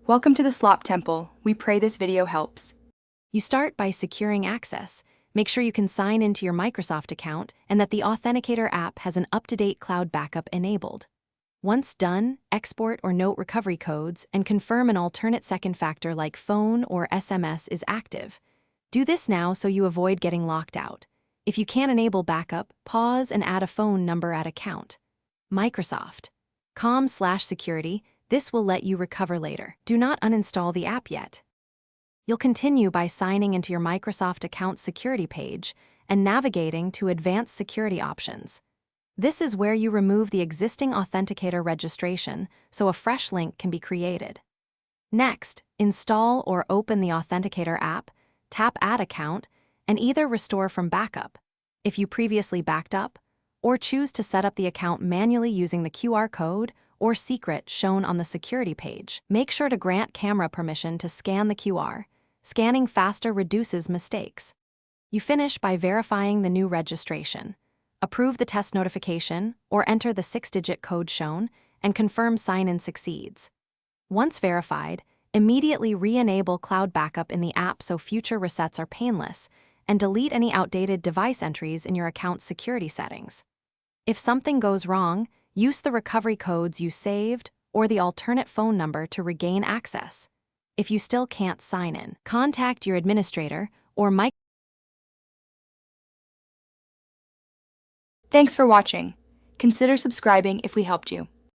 Welcome to the Slop Temple. We pray this video helps. You start by securing access. Make sure you can sign into your Microsoft account and that the Authenticator app has an up-to-date cloud backup enabled. Once done, export or note recovery codes and confirm an alternate second factor like phone or SMS is active. Do this now so you avoid getting locked out. If you can't enable backup, pause and add a phone number at account. Microsoft.com/security. This will let you recover later. Do not uninstall the app yet. You'll continue by signing into your Microsoft account security page and navigating to Advanced Security Options. This is where you remove the existing Authenticator registration so a fresh link can be created. Next, install or open the Authenticator app, tap Add Account, and either restore from backup, if you previously backed up, or choose to set up the account manually using the QR code or secret shown on the security page. Make sure to grant camera permission to scan the QR. Scanning faster reduces mistakes. You finish by verifying the new registration. Approve the test notification or enter the 6-digit code shown and confirm sign-in succeeds. Once verified, immediately re-enable cloud backup in the app so future resets are painless, and delete any outdated device entries in your account's security settings. If something goes wrong, use the recovery codes you saved or the alternate phone number to regain access. If you still can't sign in, contact your administrator or Thanks for watching. Consider subscribing if we helped you.